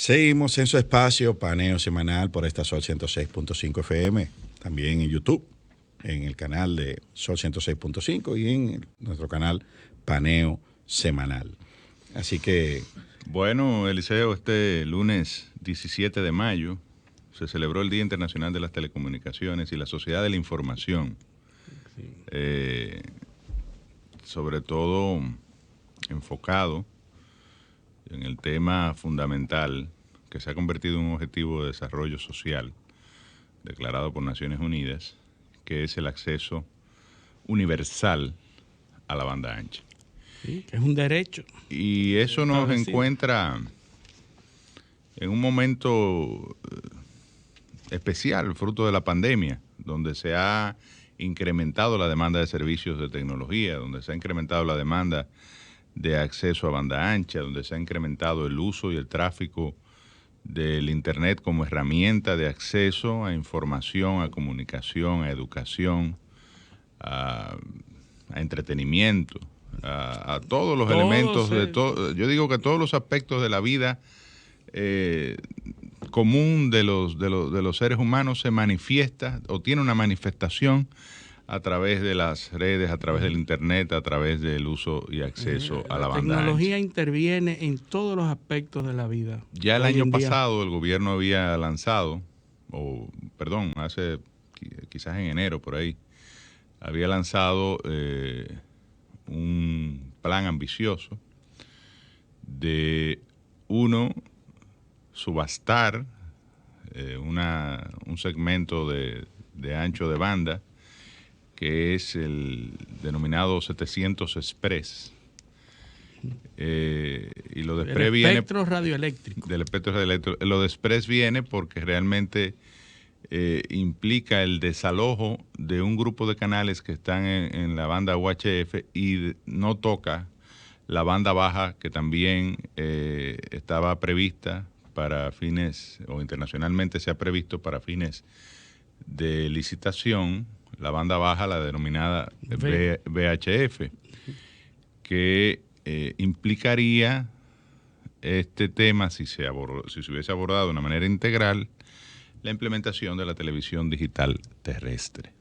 Seguimos en su espacio Paneo Semanal por esta Sol 106.5 FM, también en YouTube, en el canal de Sol 106.5 y en nuestro canal Paneo Semanal. Así que... Bueno, Eliseo, este lunes 17 de mayo se celebró el Día Internacional de las Telecomunicaciones y la Sociedad de la Información. Sí. Sobre todo enfocado en el tema fundamental que se ha convertido en un objetivo de desarrollo social declarado por Naciones Unidas, que es el acceso universal a la banda ancha. Sí, que es un derecho. Y eso nos encuentra en un momento especial, fruto de la pandemia, donde se ha incrementado la demanda de servicios de tecnología, donde se ha incrementado la demanda de acceso a banda ancha, donde se ha incrementado el uso y el tráfico del Internet como herramienta de acceso a información, a comunicación, a educación, a entretenimiento, a todos los elementos de todo. Yo digo que todos los aspectos de la vida común de los seres humanos se manifiesta o tiene una manifestación a través de las redes, a través del Internet, a través del uso y acceso a la banda ancha. La tecnología interviene en todos los aspectos de la vida. Ya el año pasado el gobierno había lanzado, hace quizás en enero por ahí, había lanzado un plan ambicioso de subastar un segmento de ancho de banda que es el denominado 700 Express. Y lo de Express viene... espectro radioeléctrico. Del espectro radioeléctrico. Lo de Express viene porque realmente implica el desalojo de un grupo de canales que están en la banda UHF y no toca la banda baja que también estaba prevista para fines, o internacionalmente se ha previsto para fines de licitación, la banda baja, la denominada VHF, que implicaría este tema, si se hubiese abordado de una manera integral, la implementación de la televisión digital terrestre.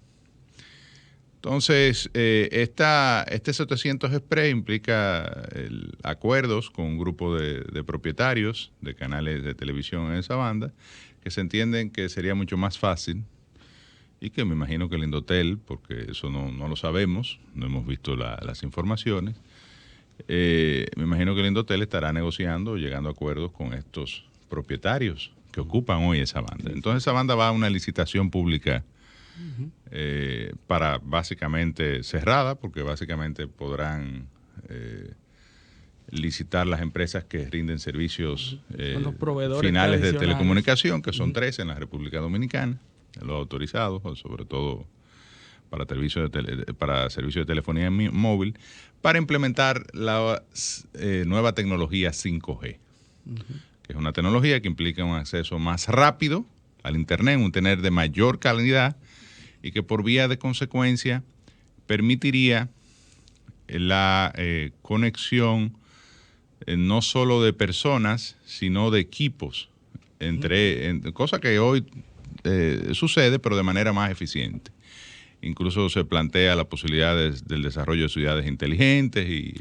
Entonces, este 700 Express implica acuerdos con un grupo de propietarios de canales de televisión en esa banda, que se entienden que sería mucho más fácil y que me imagino que el Indotel, porque eso no lo sabemos, no hemos visto las informaciones, me imagino que el Indotel estará negociando, llegando a acuerdos con estos propietarios que ocupan hoy esa banda. Entonces esa banda va a una licitación pública para básicamente cerrada, porque básicamente podrán licitar las empresas que rinden servicios finales de telecomunicación, que son 13 en la República Dominicana, los autorizados, sobre todo para servicios de telefonía móvil, para implementar la nueva tecnología 5G, que es una tecnología que implica un acceso más rápido al Internet, un Internet de mayor calidad y que por vía de consecuencia permitiría la conexión no solo de personas, sino de equipos, cosa que hoy sucede, pero de manera más eficiente. Incluso se plantea la posibilidad del desarrollo de ciudades inteligentes y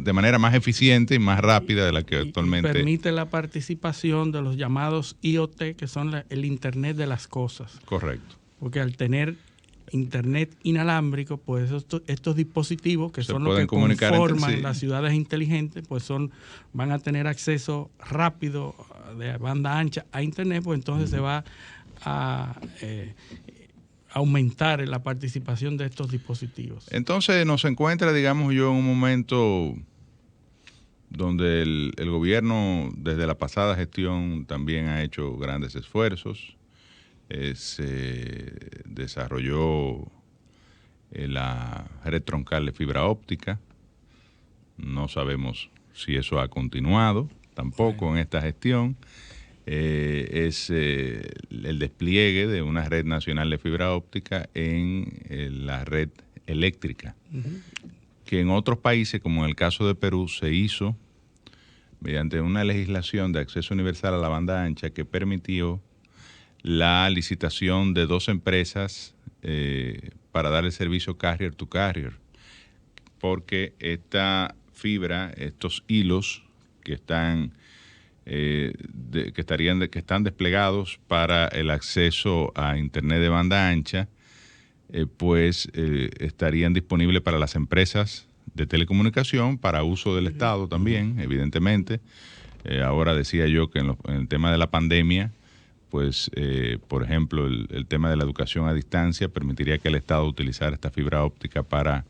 de manera más eficiente y más rápida de la que actualmente... Y permite la participación de los llamados IoT, que son el Internet de las cosas. Correcto. Porque al tener Internet inalámbrico, pues estos dispositivos, que son los que conforman las ciudades inteligentes, pues van a tener acceso rápido de banda ancha a Internet, pues entonces se va a aumentar la participación de estos dispositivos. Entonces nos encuentra, digamos yo, en un momento donde el gobierno desde la pasada gestión también ha hecho grandes esfuerzos. Se desarrolló la red troncal de fibra óptica. No sabemos si eso ha continuado tampoco en esta gestión. Es el despliegue de una red nacional de fibra óptica en la red eléctrica, que en otros países, como en el caso de Perú, se hizo mediante una legislación de acceso universal a la banda ancha que permitió la licitación de 2 empresas para dar el servicio carrier to carrier, porque esta fibra, estos hilos que están que están desplegados para el acceso a Internet de banda ancha, estarían disponibles para las empresas de telecomunicación, para uso del Estado también, evidentemente. Ahora decía yo que en el tema de la pandemia, por ejemplo, el tema de la educación a distancia permitiría que el Estado utilizara esta fibra óptica para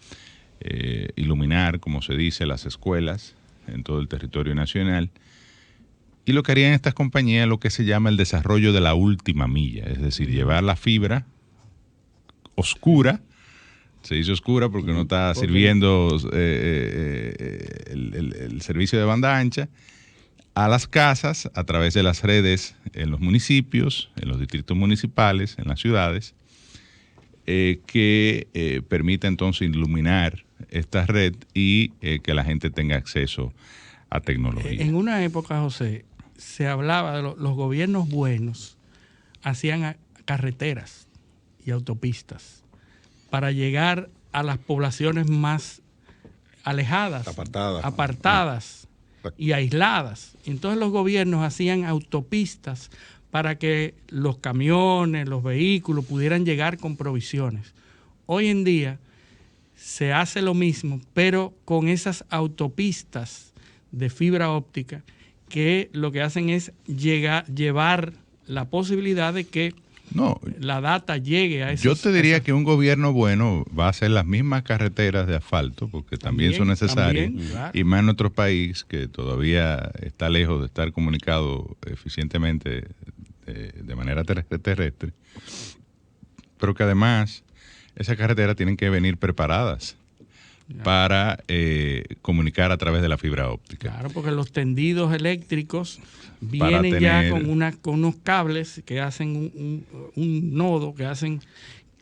iluminar, como se dice, las escuelas en todo el territorio nacional. Y lo que harían estas compañías es lo que se llama el desarrollo de la última milla, es decir, llevar la fibra oscura, se dice oscura porque no está sirviendo el servicio de banda ancha, a las casas a través de las redes en los municipios, en los distritos municipales, en las ciudades, que permita entonces iluminar esta red y que la gente tenga acceso a tecnología. En una época, José, se hablaba de los gobiernos buenos hacían carreteras y autopistas para llegar a las poblaciones más alejadas, apartadas y aisladas. Entonces los gobiernos hacían autopistas para que los camiones, los vehículos pudieran llegar con provisiones. Hoy en día se hace lo mismo, pero con esas autopistas de fibra óptica que lo que hacen es llevar la posibilidad de que la data llegue a esos. Yo te diría que un gobierno bueno va a hacer las mismas carreteras de asfalto, porque también son necesarias, claro. Y más en nuestro país, que todavía está lejos de estar comunicado eficientemente de manera terrestre, pero que además esas carreteras tienen que venir preparadas para comunicar a través de la fibra óptica. Claro, porque los tendidos eléctricos vienen ya con unos cables que hacen un nodo, que hacen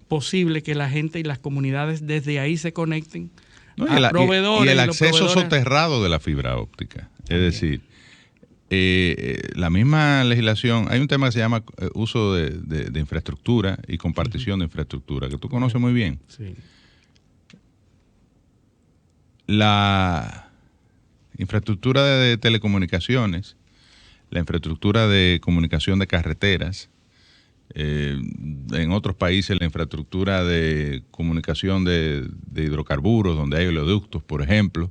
posible que la gente y las comunidades desde ahí se conecten a proveedores. Y el acceso soterrado de la fibra óptica. Es decir, la misma legislación, hay un tema que se llama uso de infraestructura y compartición de infraestructura, que tú conoces muy bien. Sí. La infraestructura de telecomunicaciones, la infraestructura de comunicación de carreteras, en otros países la infraestructura de comunicación de hidrocarburos, donde hay oleoductos, por ejemplo,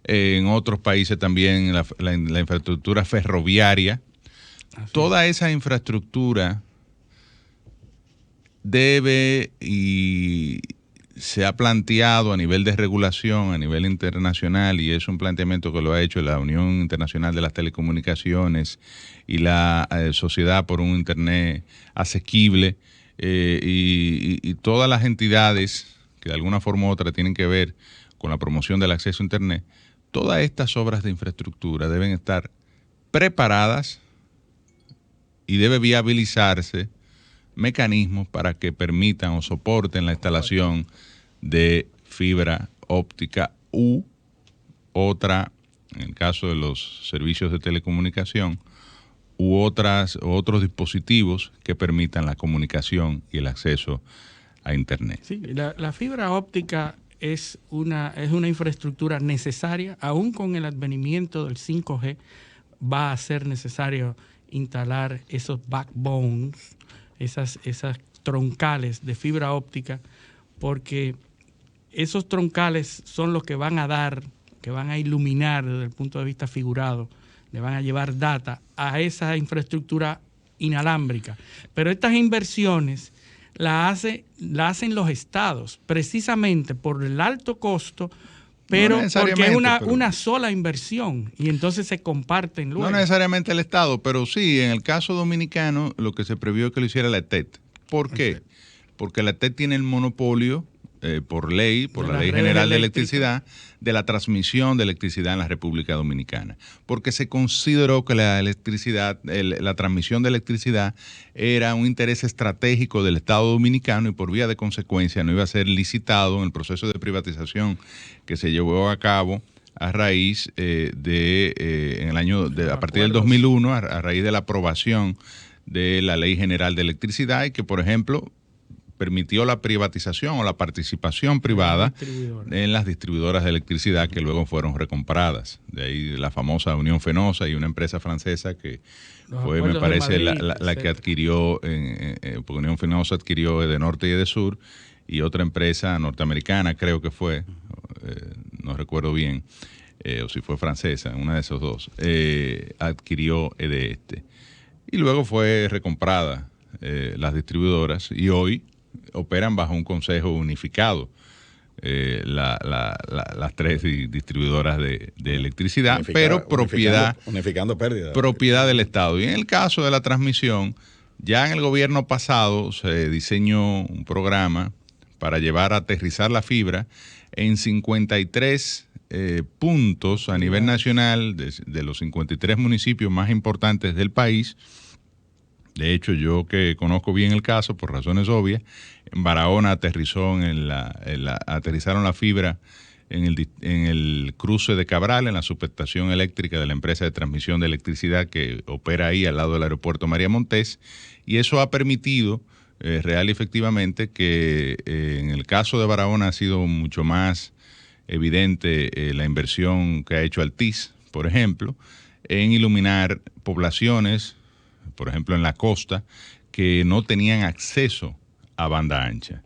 en otros países también la infraestructura ferroviaria. Toda esa infraestructura debe y se ha planteado a nivel de regulación, a nivel internacional, y es un planteamiento que lo ha hecho la Unión Internacional de las Telecomunicaciones y la Sociedad por un Internet Asequible, y todas las entidades que de alguna forma u otra tienen que ver con la promoción del acceso a Internet. Todas estas obras de infraestructura deben estar preparadas y debe viabilizarse mecanismos para que permitan o soporten la instalación de fibra óptica u otra, en el caso de los servicios de telecomunicación, u otros dispositivos que permitan la comunicación y el acceso a Internet. Sí, la fibra óptica es una infraestructura necesaria. Aún con el advenimiento del 5G va a ser necesario instalar esos backbones, esas troncales de fibra óptica, porque esos troncales son los que van a iluminar desde el punto de vista figurado, le van a llevar data a esa infraestructura inalámbrica. Pero estas inversiones las hacen los estados, precisamente por el alto costo, pero porque es una sola inversión y entonces se comparten luego. No necesariamente el Estado, pero sí, en el caso dominicano, lo que se previó es que lo hiciera la ETET. ¿Por qué? Porque la ETET tiene el monopolio, por la Ley General de Electricidad, de la transmisión de electricidad en la República Dominicana. Porque se consideró que la transmisión de electricidad era un interés estratégico del Estado dominicano y por vía de consecuencia no iba a ser licitado en el proceso de privatización que se llevó a cabo a raíz a partir del 2001, a raíz de la aprobación de la Ley General de Electricidad, y que, por ejemplo, permitió la privatización o la participación privada en las distribuidoras de electricidad que luego fueron recompradas. De ahí la famosa Unión Fenosa y una empresa francesa que fue, me parece, la que adquirió, porque Unión Fenosa adquirió de Norte y de Sur, y otra empresa norteamericana, creo que fue, no recuerdo bien, o si fue francesa, una de esos dos, adquirió de este. Y luego fue recomprada las distribuidoras, y hoy operan bajo un consejo unificado, las tres distribuidoras de electricidad, pero unificando pérdidas. Propiedad del Estado. Y en el caso de la transmisión, ya en el gobierno pasado se diseñó un programa para llevar a aterrizar la fibra en 53 puntos a nivel nacional de los 53 municipios más importantes del país. De hecho, yo que conozco bien el caso, por razones obvias, en Barahona aterrizaron la fibra en el cruce de Cabral, en la subestación eléctrica de la empresa de transmisión de electricidad que opera ahí al lado del aeropuerto María Montés, y eso ha permitido real y efectivamente que en el caso de Barahona ha sido mucho más evidente la inversión que ha hecho Altiz, por ejemplo, en iluminar poblaciones, por ejemplo en la costa, que no tenían acceso a banda ancha.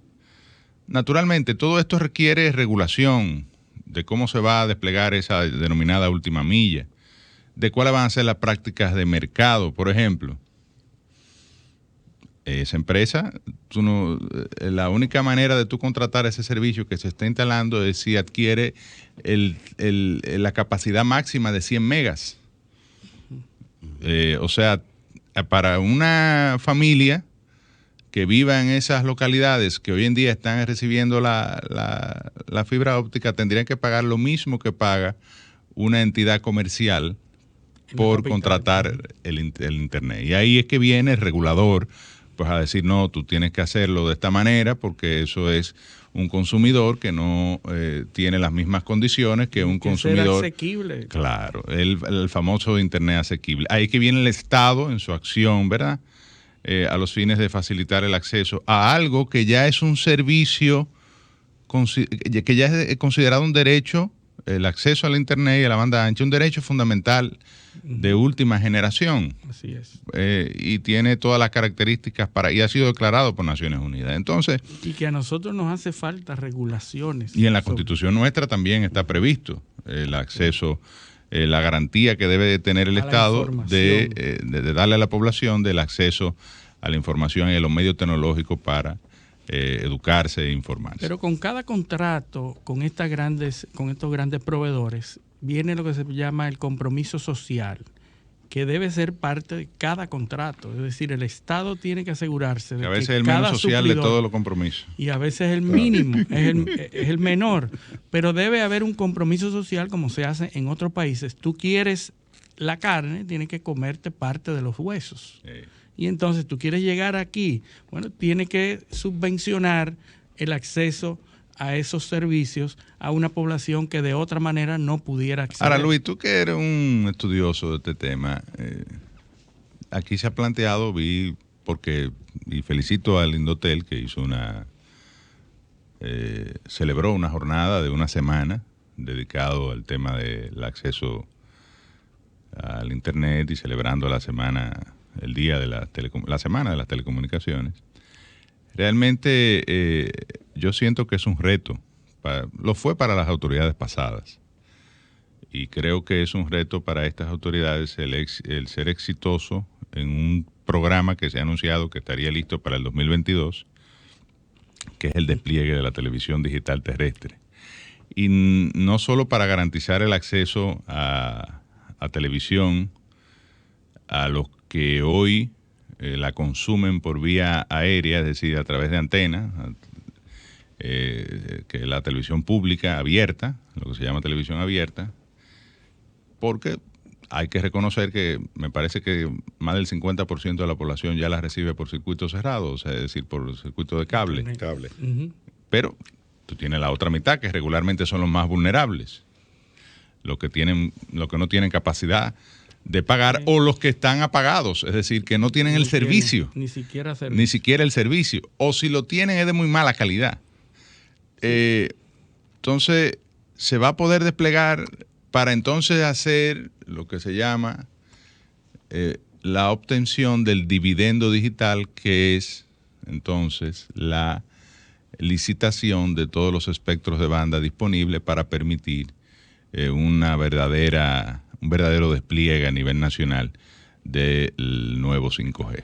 Naturalmente, todo esto requiere regulación de cómo se va a desplegar esa denominada última milla, de cuáles van a ser las prácticas de mercado, por ejemplo. Esa empresa, la única manera de tú contratar ese servicio que se está instalando es si adquiere la capacidad máxima de 100 megas. O sea, para una familia que viva en esas localidades que hoy en día están recibiendo la fibra óptica, tendrían que pagar lo mismo que paga una entidad comercial por contratar el Internet. Y ahí es que viene el regulador pues a decir, no, tú tienes que hacerlo de esta manera porque eso es un consumidor que no tiene las mismas condiciones que un consumidor. Ser asequible. Claro, el famoso Internet asequible. Ahí que viene el Estado en su acción, ¿verdad? A los fines de facilitar el acceso a algo que ya es un servicio, que ya es considerado un derecho, el acceso al Internet y a la banda ancha, un derecho fundamental de última generación. Así es. Y tiene todas las características y ha sido declarado por Naciones Unidas. Entonces, y que a nosotros nos hace falta regulaciones. Y en la Constitución nuestra también está previsto el acceso, la garantía que debe tener el Estado de darle a la población del acceso a la información y a los medios tecnológicos para educarse e informarse. Pero con cada contrato, con estos grandes proveedores, viene lo que se llama el compromiso social, que debe ser parte de cada contrato. Es decir, el Estado tiene que asegurarse de que a veces es el menos social de todos los compromisos. Y a veces es el mínimo, es el menor. Pero debe haber un compromiso social como se hace en otros países. Tú quieres la carne, tienes que comerte parte de los huesos. Y entonces tú quieres llegar aquí, bueno, tienes que subvencionar el acceso a esos servicios a una población que de otra manera no pudiera acceder. Ahora, Luis, tú que eres un estudioso de este tema, aquí se ha planteado, y felicito al Indotel que hizo celebró una jornada de una semana dedicado al tema del acceso al Internet y celebrando la semana, el día de la semana de las telecomunicaciones. Realmente yo siento que es un reto, lo fue para las autoridades pasadas y creo que es un reto para estas autoridades el ser exitoso en un programa que se ha anunciado que estaría listo para el 2022, que es el despliegue de la televisión digital terrestre. Y no solo para garantizar el acceso a televisión a los que hoy la consumen por vía aérea, es decir, a través de antenas, que es la televisión pública abierta, lo que se llama televisión abierta, porque hay que reconocer que me parece que más del 50% de la población ya la recibe por circuito cerrado, o sea, es decir, por circuito de cable. Uh-huh. Pero tú tienes la otra mitad, que regularmente son los más vulnerables, los que no tienen capacidad de pagar, o los que están apagados, es decir, que no tienen el servicio. Ni siquiera el servicio. O si lo tienen es de muy mala calidad. Entonces, se va a poder desplegar para entonces hacer lo que se llama la obtención del dividendo digital, que es entonces la licitación de todos los espectros de banda disponibles para permitir un verdadero despliegue a nivel nacional del nuevo 5G.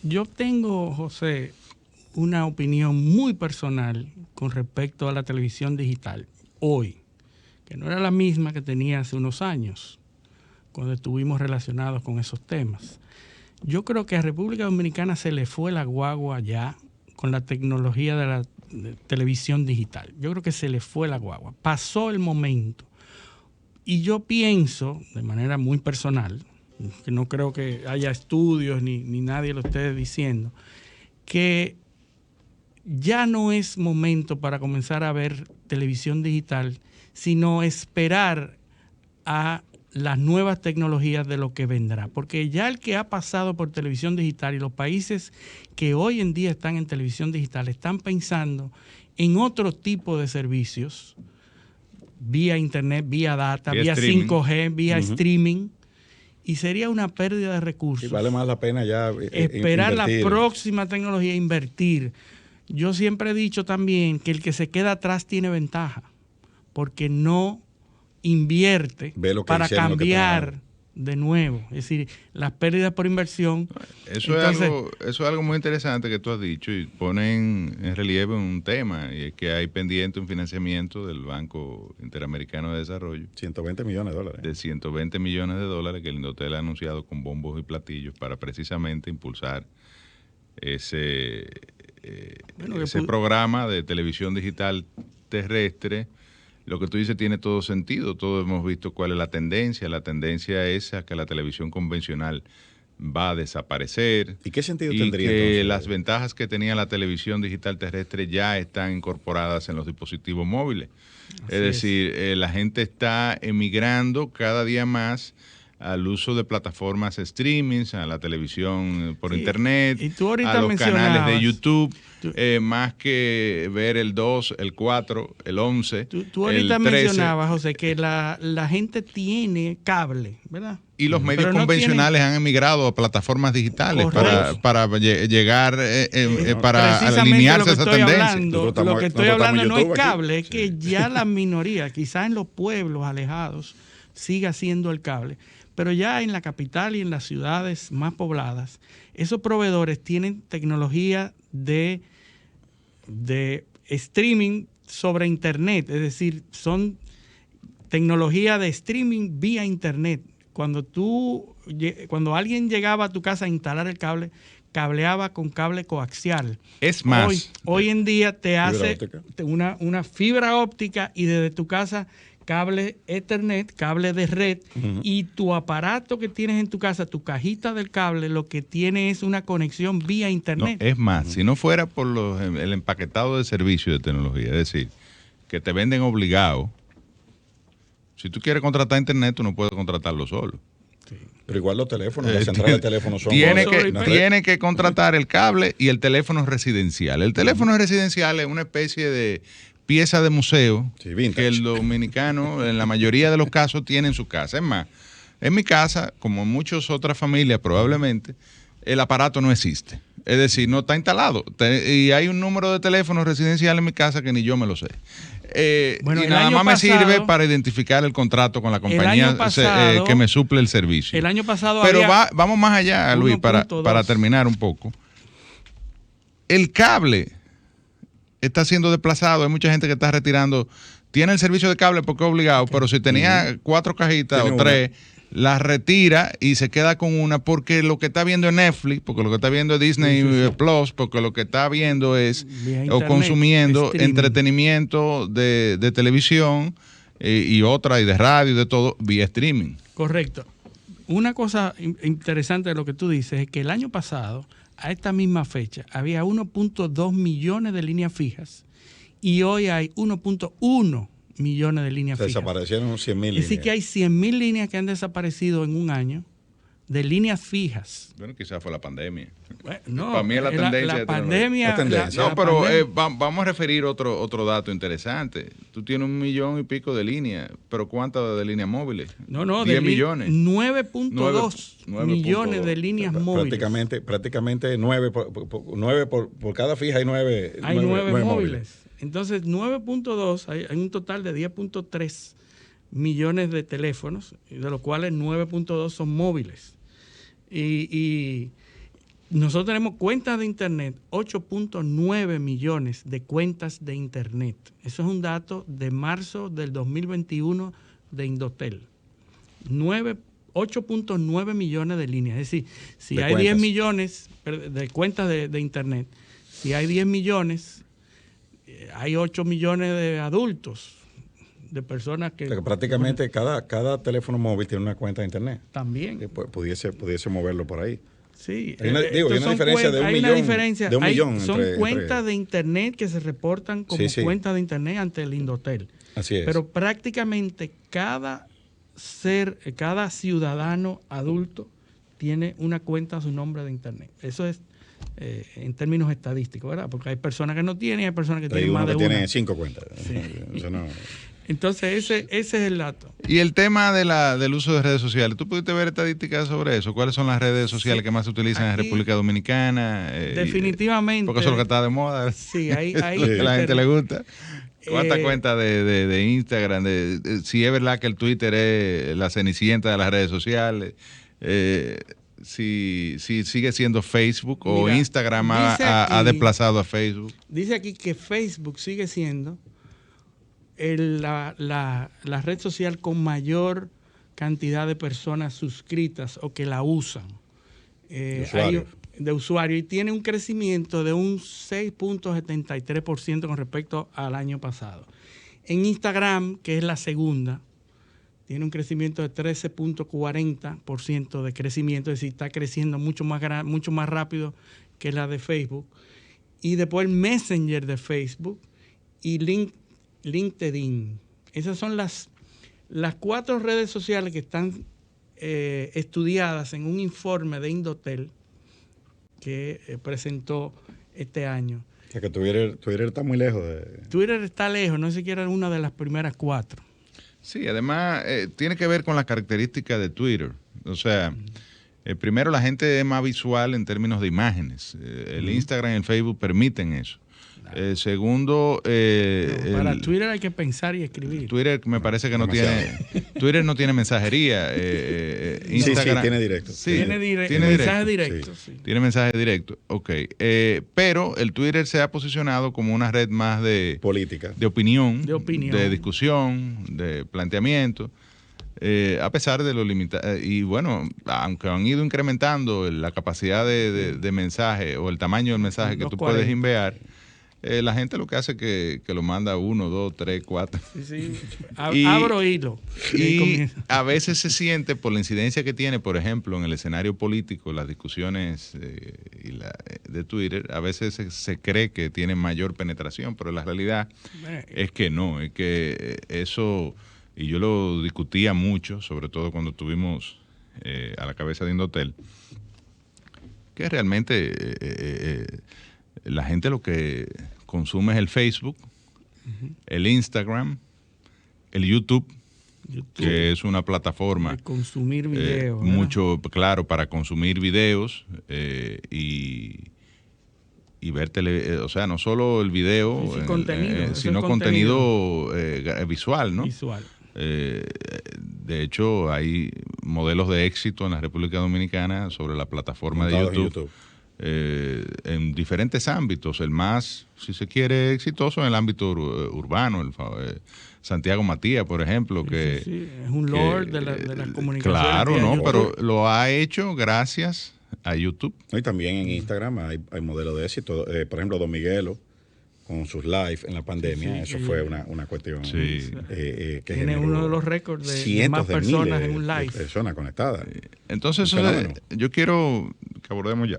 Yo tengo, José, una opinión muy personal con respecto a la televisión digital hoy, que no era la misma que tenía hace unos años, cuando estuvimos relacionados con esos temas. Yo creo que a República Dominicana se le fue la guagua ya con la tecnología de la televisión digital. Yo creo que se le fue la guagua. Pasó el momento. Y yo pienso, de manera muy personal, que no creo que haya estudios ni nadie lo esté diciendo, que ya no es momento para comenzar a ver televisión digital, sino esperar a las nuevas tecnologías de lo que vendrá. Porque ya el que ha pasado por televisión digital y los países que hoy en día están en televisión digital están pensando en otro tipo de servicios, vía internet, vía data, vía 5G, vía streaming, y sería una pérdida de recursos. Y vale más la pena ya esperar invertir. La próxima tecnología, invertir. Yo siempre he dicho también que el que se queda atrás tiene ventaja, porque no invierte para cambiar de nuevo. Es decir, las pérdidas por inversión. Eso es algo muy interesante que tú has dicho y ponen en relieve un tema, y es que hay pendiente un financiamiento del Banco Interamericano de Desarrollo. 120 millones de dólares. De 120 millones de dólares que el Indotel ha anunciado con bombos y platillos para precisamente impulsar ese programa de televisión digital terrestre. Lo que tú dices tiene todo sentido. Todos hemos visto cuál es la tendencia. La tendencia es a que la televisión convencional va a desaparecer. ¿Y qué sentido tendría que entonces? Las ventajas que tenía la televisión digital terrestre ya están incorporadas en los dispositivos móviles. Es decir, la gente está emigrando cada día más al uso de plataformas streaming, a la televisión por internet, a los canales de YouTube, más que ver el 2, el 4, el 11, Tú ahorita mencionabas, José, que la gente tiene cable, ¿verdad? Y los medios convencionales han emigrado a plataformas digitales para llegar, para alinearse a esa tendencia. Lo que estoy hablando no es cable, es que ya la minoría, quizás en los pueblos alejados, siga siendo el cable. Pero ya en la capital y en las ciudades más pobladas, esos proveedores tienen tecnología de streaming sobre internet, es decir, son tecnología de streaming vía internet. Cuando alguien llegaba a tu casa a instalar el cable, cableaba con cable coaxial. Es más, hoy en día te hace una fibra óptica y desde tu casa cable Ethernet, cable de red, y tu aparato que tienes en tu casa, tu cajita del cable, lo que tiene es una conexión vía internet. No, es más, si no fuera por el empaquetado de servicios de tecnología, es decir, que te venden obligado, si tú quieres contratar internet, tú no puedes contratarlo solo. Sí. Pero igual los teléfonos, las centrales de teléfono son... Tiene que contratar el cable y el teléfono residencial. El teléfono residencial es una especie de pieza de museo que el dominicano en la mayoría de los casos tiene en su casa. Es más, en mi casa, como en muchas otras familias probablemente, el aparato no existe. Es decir, no está instalado. Y hay un número de teléfono residencial en mi casa que ni yo me lo sé. Y nada más me sirve para identificar el contrato con la compañía que me suple el servicio. El año pasado Pero vamos más allá, Luis, para terminar un poco. El cable está siendo desplazado. Hay mucha gente que está retirando. Tiene el servicio de cable porque es obligado, pero si tenía 4 cajitas o 3, las retira y se queda con una porque lo que está viendo es Netflix, porque lo que está viendo es Disney Plus, porque lo que está viendo es o consumiendo entretenimiento de televisión y de radio y de todo vía streaming. Correcto. Una cosa interesante de lo que tú dices es que el año pasado, a esta misma fecha, había 1.2 millones de líneas fijas y hoy hay 1.1 millones de líneas fijas. Desaparecieron 100.000 líneas. Es decir, que hay 100.000 líneas que han desaparecido en un año, de líneas fijas. Bueno, quizás fue la pandemia. No, para mí es la tendencia. La pandemia. No, pero vamos a referir otro dato interesante. Tú tienes 1 millón y pico de líneas, pero ¿cuántas de líneas móviles? No, 10 millones. 9.2 millones de líneas móviles. Prácticamente 9 por cada fija hay 9. Hay 9 móviles. Entonces, 9.2, hay un total de 10.3 millones de teléfonos, de los cuales 9.2 son móviles. Y nosotros tenemos cuentas de Internet, 8.9 millones de cuentas de Internet. Eso es un dato de marzo del 2021 de Indotel. 8.9 millones de líneas. Es decir, si hay 10 millones de cuentas de Internet, si hay 10 millones, hay 8 millones de adultos, de personas que... O sea, que prácticamente cada teléfono móvil tiene una cuenta de Internet. También. Que pudiese moverlo por ahí. Sí. Hay una diferencia de un millón. Son cuentas de Internet que se reportan como cuentas de Internet ante el Indotel. Así es. Pero prácticamente cada ciudadano adulto tiene una cuenta a su nombre de Internet. Eso es en términos estadísticos, ¿verdad? Porque hay personas que no tienen y hay personas que tienen más de una. Tiene 5 cuentas. Sí. Eso no... Entonces, ese es el dato. Y el tema del uso de redes sociales, ¿tú pudiste ver estadísticas sobre eso? ¿Cuáles son las redes sociales que más se utilizan en República Dominicana? Definitivamente. Porque eso es lo que está de moda. Sí, hay lo que a la gente le gusta. ¿Cuántas cuentas de Instagram? Si es verdad que el Twitter es la cenicienta de las redes sociales. Si sigue siendo Facebook. Mira, o Instagram ha desplazado a Facebook. Dice aquí que Facebook sigue siendo la red social con mayor cantidad de personas suscritas o que la usan de usuarios, y tiene un crecimiento de un 6.73% con respecto al año pasado. En Instagram, que es la segunda, tiene un crecimiento de 13.40% de crecimiento, es decir, está creciendo mucho más rápido que la de Facebook. Y después el Messenger de Facebook y LinkedIn. Esas son las 4 redes sociales que están estudiadas en un informe de Indotel que presentó este año. O sea que Twitter está muy lejos. Twitter está lejos, no es siquiera una de las primeras 4. Sí, además tiene que ver con las características de Twitter. O sea, primero, la gente es más visual en términos de imágenes. El Instagram y el Facebook permiten eso. Segundo, para Twitter hay que pensar y escribir. Twitter me parece que no tiene. Twitter no tiene mensajería. Instagram, sí, tiene directo. Sí, tiene mensaje directo. Sí. Tiene mensaje directo. Ok. Pero el Twitter se ha posicionado como una red más de política, de opinión, de discusión, de planteamiento. A pesar de lo limitado, y bueno, aunque han ido incrementando la capacidad de mensaje o el tamaño del mensaje que tú puedes enviar, la gente lo que hace es que lo manda 1, 2, 3, 4. Sí. Abro hilo. Y a veces se siente, por la incidencia que tiene, por ejemplo, en el escenario político, las discusiones de Twitter, a veces se cree que tiene mayor penetración, pero la realidad es que no, es que eso, y yo lo discutía mucho, sobre todo cuando estuvimos a la cabeza de Indotel, que realmente la gente lo que consume es el Facebook, el Instagram, el YouTube, que es una plataforma de consumir videos, mucho, claro, para consumir videos y ver o sea, no solo el video, sino contenido visual, ¿no? Visual. De hecho, hay modelos de éxito en la República Dominicana sobre la plataforma de YouTube. En diferentes ámbitos, el más, si se quiere, exitoso en el ámbito urbano, Santiago Matías, por ejemplo, que es un lord de las comunicaciones. Claro, no, pero lo ha hecho gracias a YouTube. Y también en Instagram hay modelos de éxito, por ejemplo, Don Miguelo con sus live en la pandemia, eso fue una cuestión que tiene uno de los récords de más personas en un live. Personas conectadas. Entonces, yo quiero que abordemos ya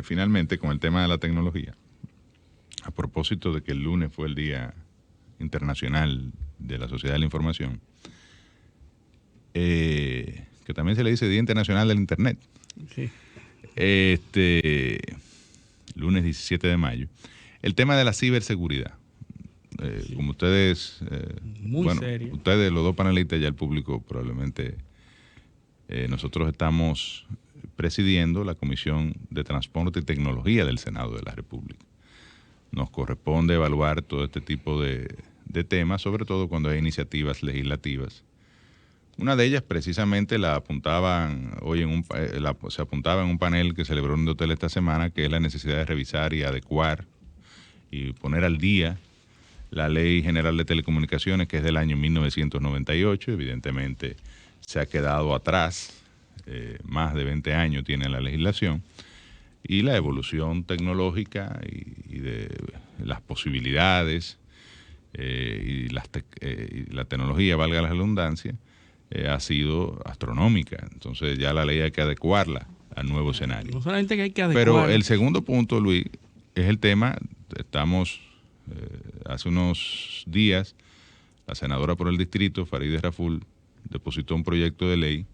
finalmente con el tema de la tecnología, a propósito de que el lunes fue el Día Internacional de la Sociedad de la Información, que también se le dice Día Internacional del Internet, sí. Lunes 17 de mayo, el tema de la ciberseguridad. Sí. Como ustedes, serio. Ustedes, los dos panelistas, ya el público probablemente, nosotros estamos presidiendo la Comisión de Transporte y Tecnología del Senado de la República. Nos corresponde evaluar todo este tipo de temas, sobre todo cuando hay iniciativas legislativas. Una de ellas precisamente la apuntaban hoy se apuntaba en un panel que celebró en Hotel esta semana, que es la necesidad de revisar y adecuar y poner al día la Ley General de Telecomunicaciones, que es del año 1998. Evidentemente se ha quedado atrás, más de 20 años tiene la legislación, y la evolución tecnológica y de las posibilidades y la tecnología, valga la redundancia, ha sido astronómica. Entonces ya la ley hay que adecuarla al nuevo escenario. No solamente que hay que adecuarla. Pero el segundo punto, Luis, es el tema. Hace unos días, la senadora por el distrito, Farideh Raful, depositó un proyecto de ley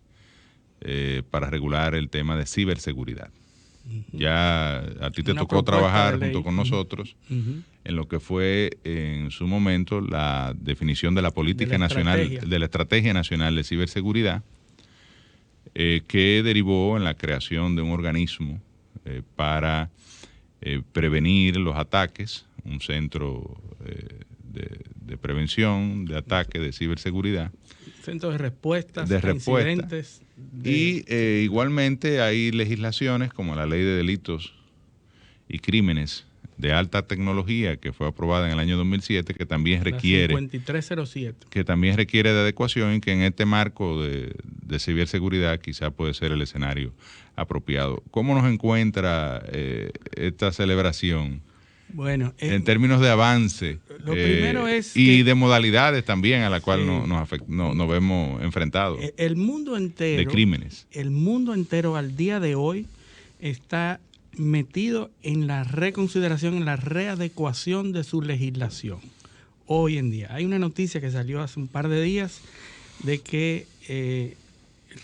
para regular el tema de ciberseguridad. Ya a ti te tocó trabajar junto con nosotros en lo que fue en su momento la definición de la política nacional, de la estrategia nacional de ciberseguridad, que derivó en la creación de un organismo para prevenir los ataques, un centro de prevención de ataques de ciberseguridad. Centro de respuestas, incidentes. Y igualmente hay legislaciones como la Ley de Delitos y Crímenes de Alta Tecnología, que fue aprobada en el año 2007, que también requiere... 5307. Que también requiere de adecuación, y que en este marco de ciberseguridad quizá puede ser el escenario apropiado. ¿Cómo nos encuentra esta celebración? Bueno, en términos de avance, lo primero es y de modalidades también a la cual nos vemos enfrentados. El mundo entero, de crímenes. El mundo entero al día de hoy está metido en la reconsideración, en la readecuación de su legislación. Hoy en día hay una noticia que salió hace un par de días de que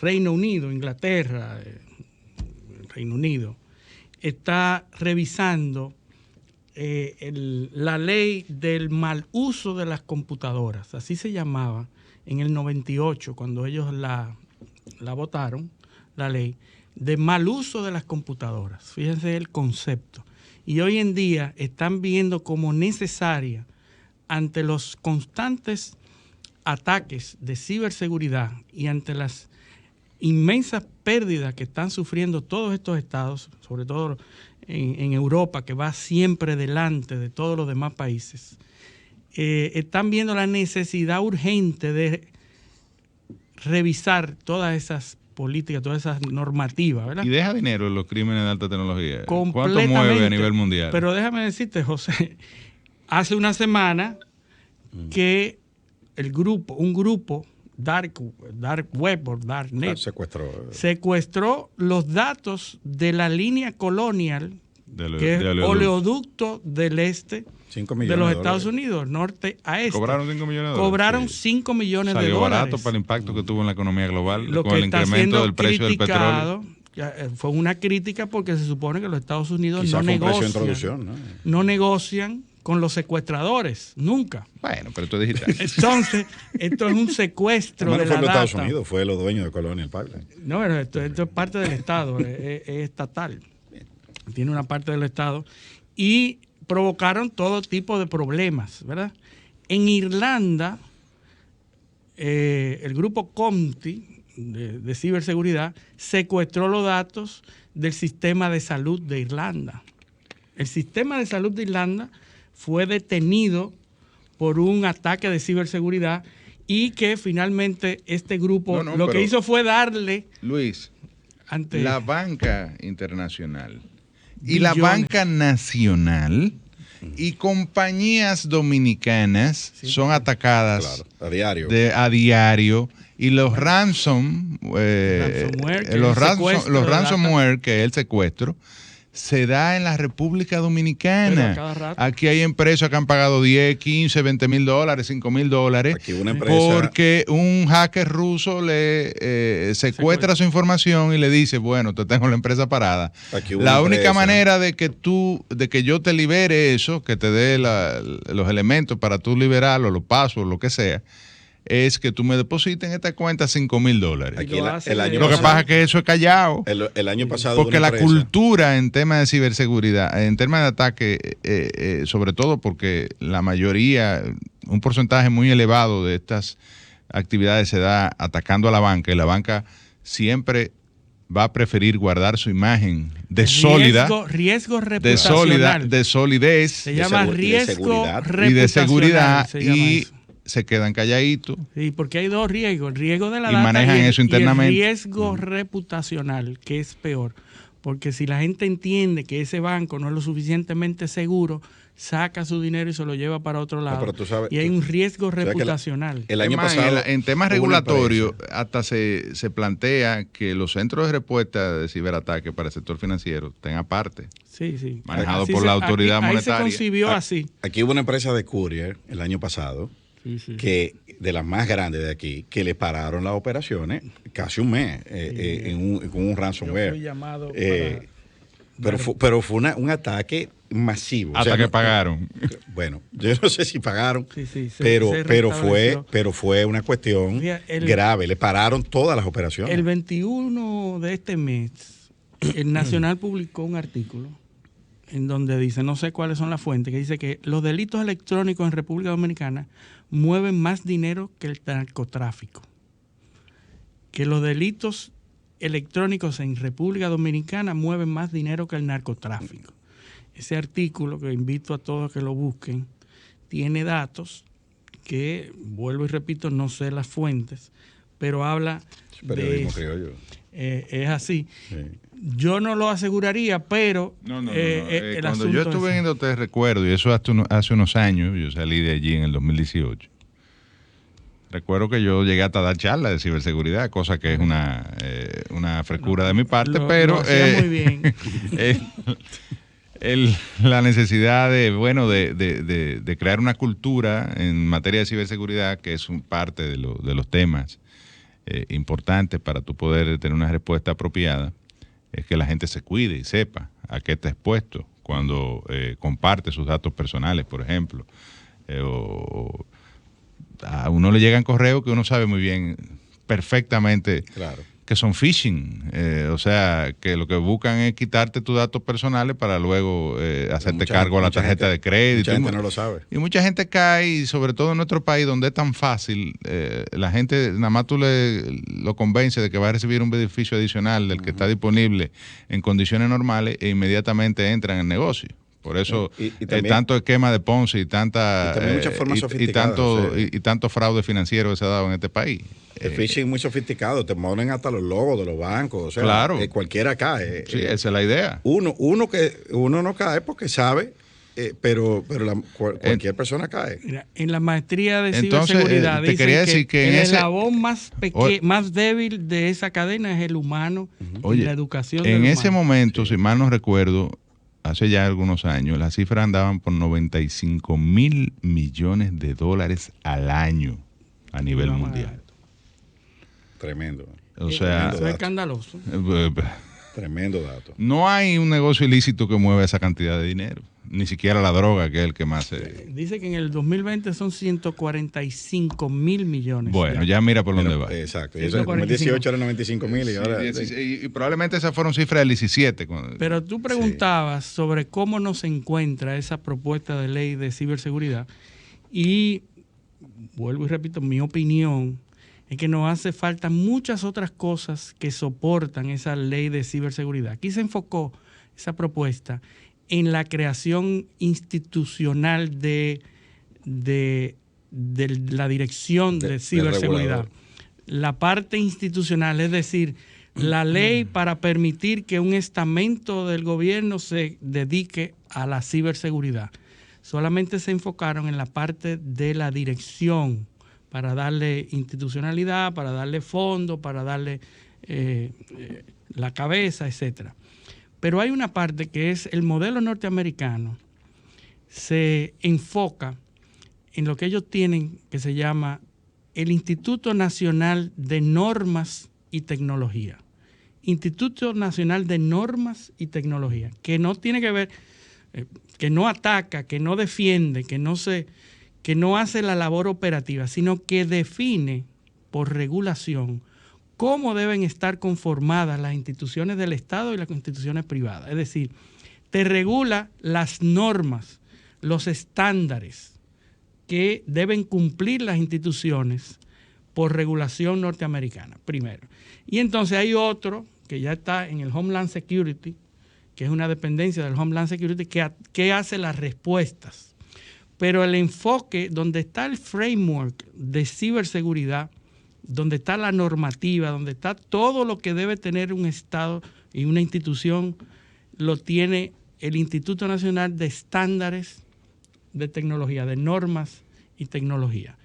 Reino Unido, Inglaterra, Reino Unido, está revisando la ley del mal uso de las computadoras. Así se llamaba en el 98, cuando ellos la votaron, la ley de mal uso de las computadoras. Fíjense el concepto. Y hoy en día están viendo como necesaria, ante los constantes ataques de ciberseguridad y ante las inmensas pérdidas que están sufriendo todos estos estados, sobre todo en Europa, que va siempre delante de todos los demás países, están viendo la necesidad urgente de revisar todas esas políticas, todas esas normativas, ¿verdad? Y deja dinero en los crímenes de alta tecnología. ¿Cuánto mueve a nivel mundial? Pero déjame decirte, José, hace una semana que un grupo Dark Web o Darknet secuestró los datos de la línea Colonial, que es oleoducto del este de los Estados Unidos, norte a este. ¿Cobraron 5 millones de dólares? Cobraron 5 millones de dólares. Salió barato para el impacto que tuvo en la economía global, con el incremento del precio del petróleo. Fue una crítica porque se supone que los Estados Unidos no negocian con los secuestradores, nunca. Bueno, pero tú dijiste. Entonces, esto es un secuestro de la data. No fue los Estados Unidos, fue los dueños de Colonial Pipeline. No, pero esto es parte del Estado, es estatal. Tiene una parte del Estado. Y provocaron todo tipo de problemas, ¿verdad? En Irlanda, el grupo Conti de ciberseguridad secuestró los datos del sistema de salud de Irlanda. El sistema de salud de Irlanda fue detenido por un ataque de ciberseguridad y que finalmente este grupo lo que hizo fue darle... Luis, la banca internacional y la banca nacional y compañías dominicanas son atacadas a diario. Y los ransomware, que es el secuestro, se da en la República Dominicana. Aquí hay empresas que han pagado 10, 15, 20 mil dólares, 5 mil dólares, porque un hacker ruso le secuestra su información y le dice, bueno, te tengo la empresa parada. La única manera de que yo te libere eso, que te dé los elementos para tú liberarlo, los pasos, lo que sea, es que tú me deposites en esta cuenta 5 mil dólares. Lo que pasa es que eso es callado. El año pasado. Porque la cultura en temas de ciberseguridad, en temas de ataque, sobre todo porque la mayoría, un porcentaje muy elevado de estas actividades se da atacando a la banca, y la banca siempre va a preferir guardar su imagen de riesgo reputacional. De solidez. Se llama riesgo reputacional. Y de seguridad. Y se quedan calladitos. Sí, porque hay dos riesgos, el riesgo de la data manejan eso internamente. Y el riesgo reputacional, que es peor. Porque si la gente entiende que ese banco no es lo suficientemente seguro, saca su dinero y se lo lleva para otro lado. Y hay un riesgo reputacional. El año pasado, en temas regulatorios, hasta se plantea que los centros de respuesta de ciberataque para el sector financiero estén aparte. Sí. Manejados por la autoridad monetaria. Ahí se concibió así. Aquí hubo una empresa de courier el año pasado, que de las más grandes de aquí, que le pararon las operaciones casi un mes con un ransomware. Yo fui llamado pero fue un ataque masivo. Hasta que pagaron. Bueno, yo no sé si pagaron, pero fue una cuestión grave. Le pararon todas las operaciones. El 21 de este mes, el Nacional publicó un artículo en donde dice, no sé cuáles son las fuentes, que dice que los delitos electrónicos en República Dominicana mueven más dinero que el narcotráfico. Que los delitos electrónicos en República Dominicana mueven más dinero que el narcotráfico. Ese artículo, que invito a todos que lo busquen, tiene datos que, vuelvo y repito, no sé las fuentes, pero habla periodismo criollo. Es así. Sí. Yo no lo aseguraría, pero cuando yo estuve en Indotel, recuerdo, y eso hace unos años, yo salí de allí en el 2018. Recuerdo que yo llegué hasta dar charlas de ciberseguridad, cosa que es una frescura de mi parte, pero muy bien. La necesidad de crear una cultura en materia de ciberseguridad, que es parte de los temas importantes para tú poder tener una respuesta apropiada, es que la gente se cuide y sepa a qué está expuesto cuando comparte sus datos personales, por ejemplo. A uno le llegan correos que uno sabe muy bien, perfectamente, claro, que son phishing. O sea, que lo que buscan es quitarte tus datos personales para luego hacerte cargo a la tarjeta de crédito. Mucha gente no lo sabe. Y mucha gente cae, y sobre todo en nuestro país, donde es tan fácil, la gente, nada más tú lo convences de que va a recibir un beneficio adicional del que está disponible en condiciones normales, e inmediatamente entran en el negocio. Por eso también, tanto esquema de Ponzi y tanto fraude financiero que se ha dado en este país. El phishing es muy sofisticado, te ponen hasta los logos de los bancos, o sea, claro, cualquiera cae. Sí, esa es la idea. Uno no cae porque sabe, pero cualquier persona cae. Mira, en la maestría de ciberseguridad dicen que el eslabón más débil de esa cadena es el humano, y la educación del humano. En ese momento, si mal no recuerdo, hace ya algunos años, las cifras andaban por 95 mil millones de dólares al año a nivel mundial. Tremendo. O sea, eso es escandaloso. Tremendo dato. No hay un negocio ilícito que mueva esa cantidad de dinero. Ni siquiera la droga, que es el que más se... Dice que en el 2020 son 145 mil millones. Bueno, ya mira por dónde va. Exacto. Y eso en 2018 era 95 mil y ahora... Y probablemente esas fueron cifras del 17. Pero tú preguntabas sobre cómo nos encuentra esa propuesta de ley de ciberseguridad. Y vuelvo y repito, mi opinión es que nos hace falta muchas otras cosas que soportan esa ley de ciberseguridad. Aquí se enfocó esa propuesta en la creación institucional de la dirección de ciberseguridad. La parte institucional, es decir, la ley para permitir que un estamento del gobierno se dedique a la ciberseguridad. Solamente se enfocaron en la parte de la dirección, para darle institucionalidad, para darle fondo, para darle la cabeza, etcétera. Pero hay una parte que es el modelo norteamericano, se enfoca en lo que ellos tienen que se llama el Instituto Nacional de Normas y Tecnología. Instituto Nacional de Normas y Tecnología, que no tiene que ver, que no ataca, que no defiende, que no hace la labor operativa, sino que define por regulación cómo deben estar conformadas las instituciones del Estado y las instituciones privadas. Es decir, te regula las normas, los estándares que deben cumplir las instituciones por regulación norteamericana, primero. Y entonces hay otro que ya está en el Homeland Security, que es una dependencia del Homeland Security, que hace las respuestas. Pero el enfoque donde está el framework de ciberseguridad, donde está la normativa, donde está todo lo que debe tener un Estado y una institución, lo tiene el Instituto Nacional de Estándares de Tecnología, de Normas y Tecnología.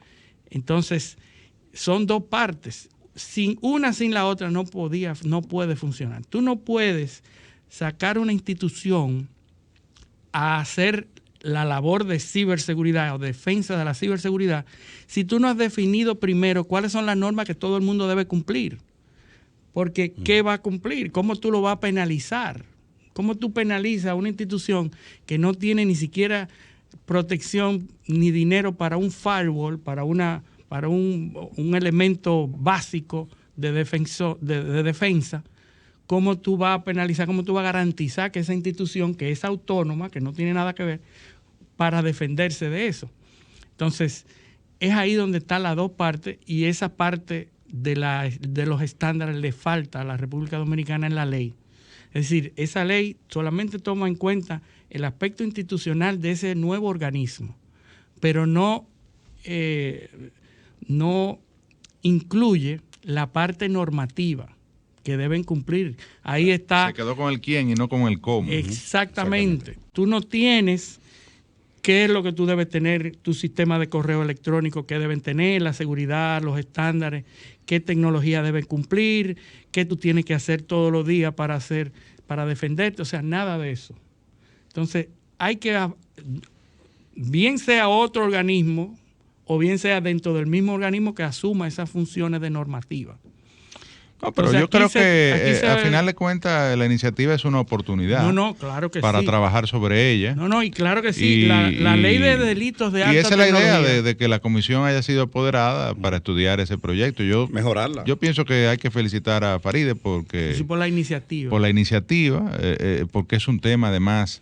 Entonces, son dos partes. Sin la otra no puede funcionar. Tú no puedes sacar una institución a hacer la labor de ciberseguridad o defensa de la ciberseguridad si tú no has definido primero cuáles son las normas que todo el mundo debe cumplir. Porque ¿qué va a cumplir? ¿Cómo tú lo vas a penalizar? ¿Cómo tú penalizas a una institución que no tiene ni siquiera protección ni dinero para un firewall, para un elemento básico de defensa? ¿Cómo tú vas a penalizar, cómo tú vas a garantizar que esa institución, que es autónoma, que no tiene nada que ver, para defenderse de eso? Entonces, es ahí donde están las dos partes, y esa parte de los estándares le falta a la República Dominicana en la ley. Es decir, esa ley solamente toma en cuenta el aspecto institucional de ese nuevo organismo, pero no incluye la parte normativa que deben cumplir. Ahí está. Se quedó con el quién y no con el cómo. Exactamente. Tú no tienes qué es lo que tú debes tener, tu sistema de correo electrónico, qué deben tener, la seguridad, los estándares, qué tecnología deben cumplir, qué tú tienes que hacer todos los días para defenderte. O sea, nada de eso. Entonces, hay que, bien sea otro organismo o bien sea dentro del mismo organismo que asuma esas funciones de normativa. No, pero entonces, yo creo que al final de cuentas la iniciativa es una oportunidad claro que para trabajar sobre ella. Y claro que sí. La ley de delitos de alta tecnología. Y esa es la idea de que la comisión haya sido apoderada para estudiar ese proyecto. Mejorarla. Yo pienso que hay que felicitar a Faride porque... Sí, por la iniciativa. Por la iniciativa, porque es un tema además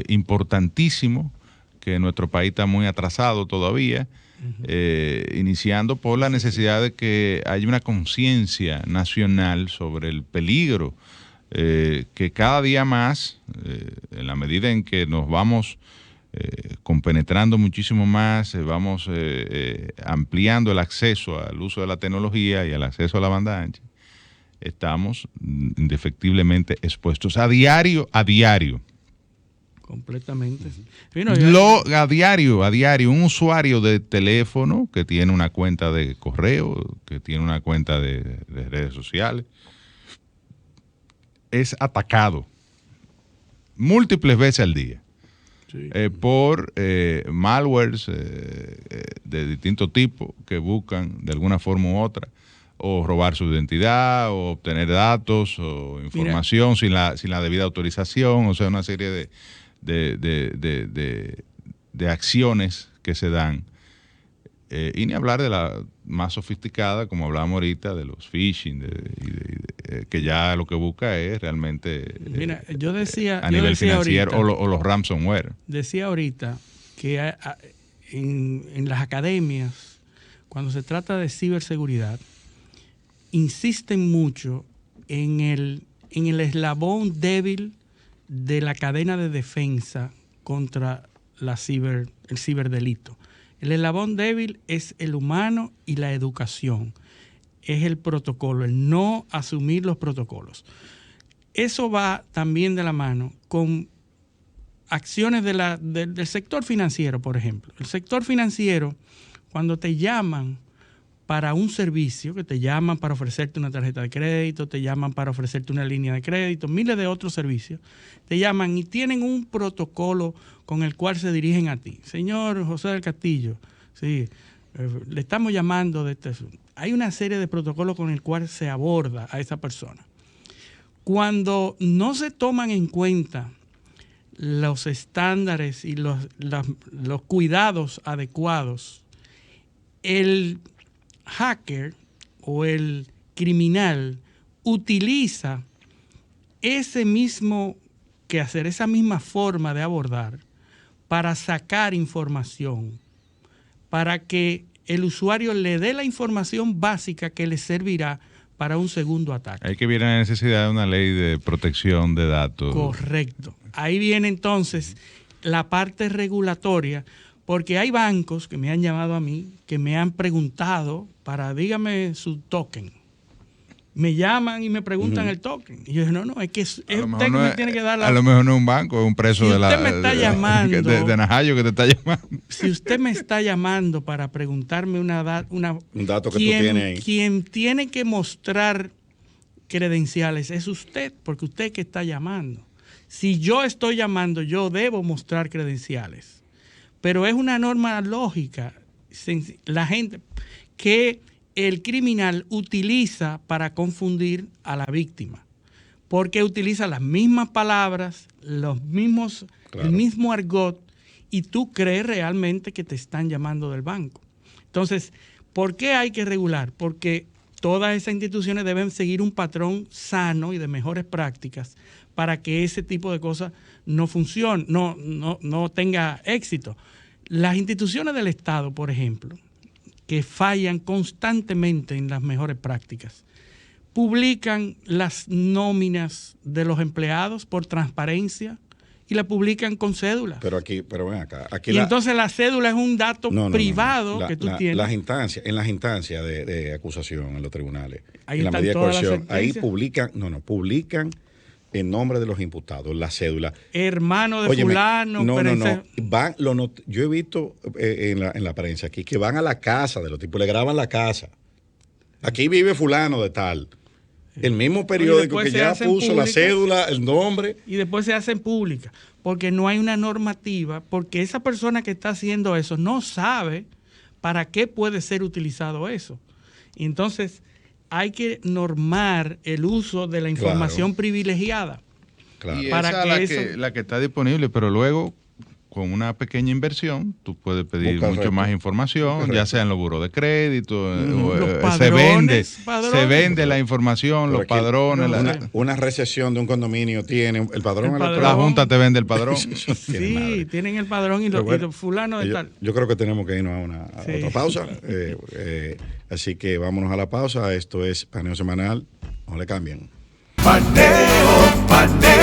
importantísimo, que nuestro país está muy atrasado todavía. Iniciando por la necesidad de que haya una conciencia nacional sobre el peligro que cada día más, en la medida en que nos vamos compenetrando muchísimo más, vamos ampliando el acceso al uso de la tecnología y al acceso a la banda ancha, estamos indefectiblemente expuestos a diario. Completamente. A diario, un usuario de teléfono que tiene una cuenta de correo, que tiene una cuenta de redes sociales, es atacado múltiples veces al día por malwares de distintos tipos que buscan de alguna forma u otra o robar su identidad o obtener datos o información sin la debida autorización, o sea, una serie de acciones que se dan, y ni hablar de la más sofisticada, como hablábamos ahorita, de los phishing, que ya lo que busca es realmente yo decía a nivel financiero ahorita, o los ransomware. Decía ahorita que en las academias, cuando se trata de ciberseguridad, insisten mucho en el eslabón débil de la cadena de defensa contra el ciberdelito. El eslabón débil es el humano y la educación. Es el protocolo, el no asumir los protocolos. Eso va también de la mano con acciones del sector financiero, por ejemplo. El sector financiero, cuando te llaman para un servicio, que te llaman para ofrecerte una tarjeta de crédito, te llaman para ofrecerte una línea de crédito, miles de otros servicios, te llaman y tienen un protocolo con el cual se dirigen a ti. Señor José del Castillo, sí, le estamos llamando de este asunto. Hay una serie de protocolos con el cual se aborda a esa persona. Cuando no se toman en cuenta los estándares y los cuidados adecuados, el hacker o el criminal utiliza ese mismo quehacer, esa misma forma de abordar para sacar información, para que el usuario le dé la información básica que le servirá para un segundo ataque. Ahí que viene la necesidad de una ley de protección de datos. Correcto. Ahí viene entonces la parte regulatoria, porque hay bancos que me han llamado a mí, que me han preguntado para, dígame su token. Me llaman y me preguntan el token. Y yo digo, no, es que es usted que me tiene que dar la... A lo mejor no es un banco, es un preso si de la... usted me está llamando... De Najayo que te está llamando. Si usted me está llamando para preguntarme un dato que tú tienes ahí. Quien tiene que mostrar credenciales es usted, porque usted es que está llamando. Si yo estoy llamando, yo debo mostrar credenciales. Pero es una norma lógica, la gente que el criminal utiliza para confundir a la víctima, porque utiliza las mismas palabras, el mismo argot, y tú crees realmente que te están llamando del banco. Entonces, ¿por qué hay que regular? Porque todas esas instituciones deben seguir un patrón sano y de mejores prácticas para que ese tipo de cosas no funcione, no tenga éxito. Las instituciones del Estado, por ejemplo, que fallan constantemente en las mejores prácticas, publican las nóminas de los empleados por transparencia y la publican con cédulas. Pero ven acá. Entonces la cédula es un dato privado que tú tienes. En las instancias de acusación en los tribunales, ahí en la medida de coerción, ahí publican en nombre de los imputados la cédula. Hermano de fulano. Yo he visto en la prensa aquí que van a la casa de los tipos, le graban la casa. Aquí vive fulano de tal. El mismo periódico que ya puso la cédula, el nombre. Y después se hacen públicas, porque no hay una normativa, porque esa persona que está haciendo eso no sabe para qué puede ser utilizado eso. Y entonces hay que normar el uso de la información privilegiada. Claro. Y esa es la que está disponible, pero luego, con una pequeña inversión, tú puedes pedir mucho más información, ya sea en los buros de crédito, se vende la información, los padrones. Una recesión de un condominio tiene el padrón. La Junta te vende el padrón. Sí, tienen el padrón y los fulanos de tal. Yo creo que tenemos que irnos a otra pausa. Así que vámonos a la pausa. Esto es Paneo Semanal. No le cambien. Paneo